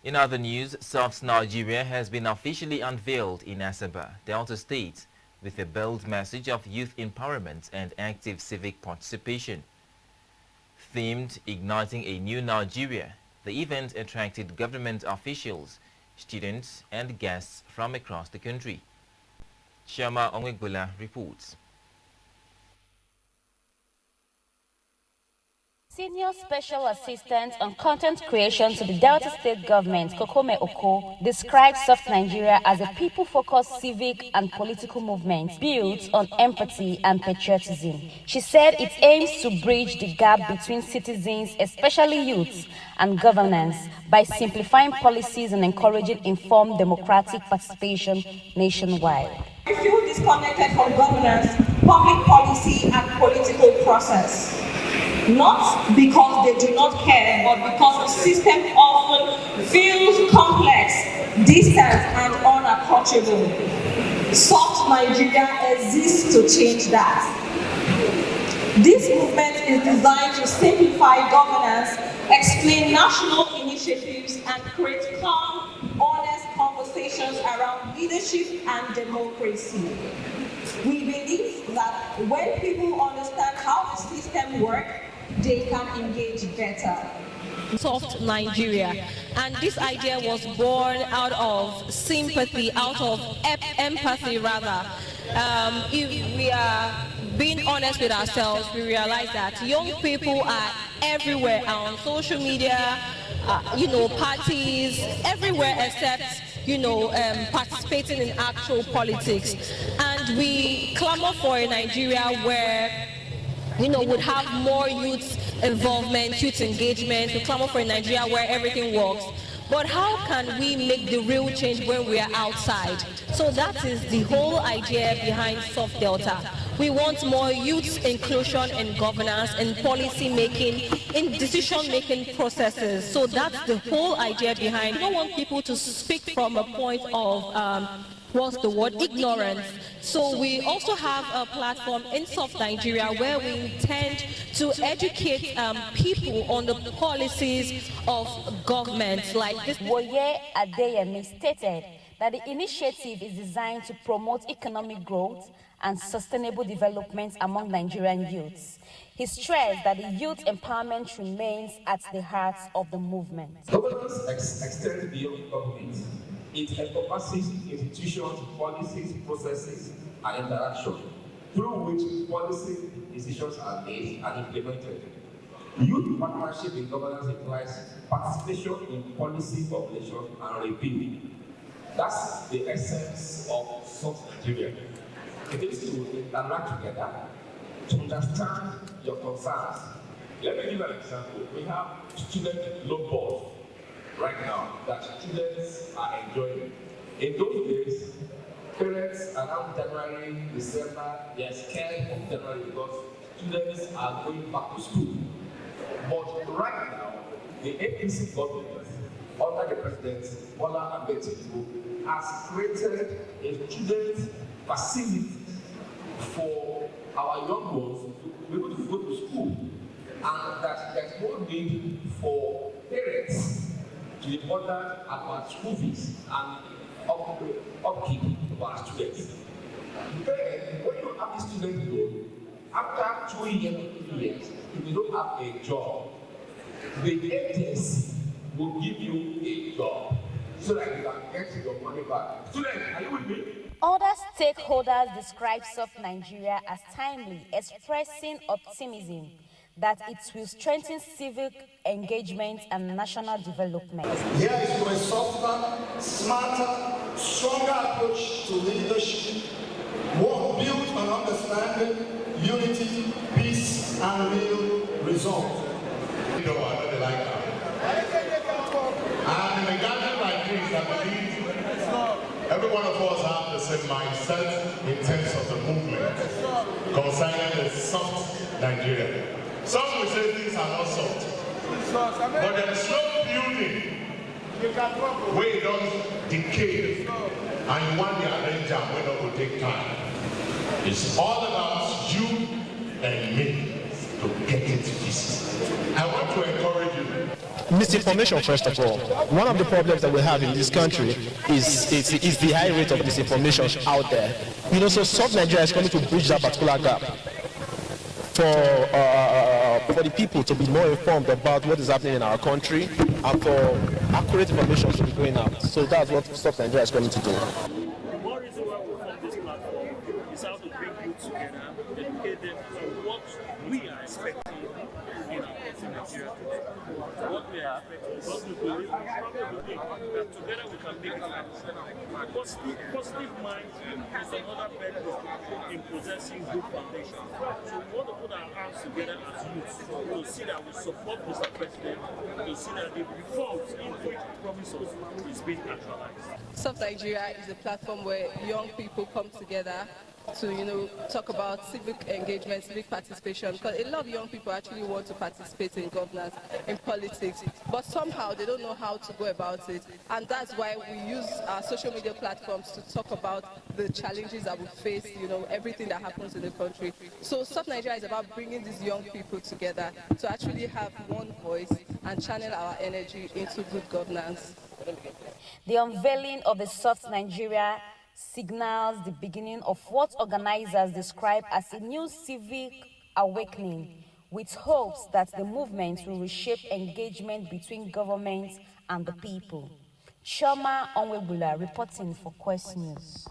In other news, Soft Nigeria has been officially unveiled in Asaba, Delta State, with a bold message of youth empowerment and active civic participation. Themed Igniting a New Nigeria, the event attracted government officials, students and guests from across the country. Shama Onwegbula reports. Senior Special Assistant on Content Creation to the Delta State Government, Kokome Oko, describes Soft Nigeria as a people-focused civic and political movement built on empathy and patriotism. She said it aims to bridge the gap between citizens, especially youths, and governance by simplifying policies and encouraging informed democratic participation nationwide. I feel disconnected from governance, public policy, and political process. Not because they do not care, but because the system often feels complex, distant, and unapproachable. Soft Nigeria exists to change that. This movement is designed to simplify governance, explain national initiatives, and create calm, honest conversations around leadership and democracy. We believe that when people understand how the system works, they can engage better. Soft Nigeria, and this idea was born out of sympathy, out of empathy rather. If we are being honest with ourselves, we realize that young people are everywhere on social media, parties, everywhere except participating in actual politics. And we clamor for a Nigeria where would have more youth involvement, youth engagement. We clamor for a Nigeria where everything works. But how can we make the real change when we are outside? So that is the whole idea behind Soft Delta. We want more youth inclusion in governance, in policy making, in decision making processes. So that's the whole idea behind. We don't want people to speak from a point of ignorance. So we also have a platform in Soft Nigeria where we intend to educate people on the policies of government like this. Woye Adeyemi stated that the initiative is designed to promote economic growth and sustainable development among Nigerian youths. He stressed that the youth empowerment remains at the heart of the movement. Governance extends beyond government. It encompasses institutions, policies, processes, and interaction through which policy decisions are made and implemented. Youth partnership in governance implies participation in policy formulation and review. That's the essence of Soft Nigeria. It is to interact together, to understand your concerns. Let me give an example. We have student loan board right now that students are enjoying. In those days, parents around January, December, they are scared of January because students are going back to school. But right now, the APC government, under the President Bola Ahmed Tinubu, has created a student facility for our young ones to be able to go to school, and that there's no need for parents to be bothered about school fees and upkeep of our students. Then, when you have a student loan, after 2 years, if you don't have a job, the agency will give you a job so that you can get your money back. Students, are you with me? Other stakeholders describe Soft Nigeria as timely, expressing optimism that it will strengthen civic engagement and national development. Here is to a softer, smarter, stronger approach to leadership, one built on understanding, unity, peace, and real resolve. You know, I know they like that. And in a gathering like this, I believe every one of us have the same mindset in terms of the movement concerning the Soft Nigeria. Some will say things are not soft, but there is no building where it don't decay, and you want the arranger when it will take time. It's all about you and me to get it fixed. I want to encourage you. misinformation, first of all. One of the problems that we have in this country is the high rate of misinformation out there. You know, so Soft Nigeria is coming to bridge that particular gap for the people to be more informed about what is happening in our country and for accurate information to be going out. So that's what Soft Nigeria is coming to do. One reason why we formed this platform is how to bring youth together, educate them on what we are expecting in our Nigeria. What we are expecting, what we believe, that together we can make it happen. Positive mind is another benefit in possessing good foundation. So we want to put our hands together as youth to see that we support Mr. President, to see that the reforms in which he promises is being actualized. Soft Nigeria is a platform where young people come together to, talk about civic engagement, civic participation, because a lot of young people actually want to participate in governance, in politics, but somehow they don't know how to go about it. And that's why we use our social media platforms to talk about the challenges that we face, everything that happens in the country. So Soft Nigeria is about bringing these young people together to actually have one voice and channel our energy into good governance. The unveiling of the Soft Nigeria signals the beginning of what organizers describe as a new civic awakening, with hopes that the movement will reshape engagement between government and the people. Choma Onwebula reporting for Quest News.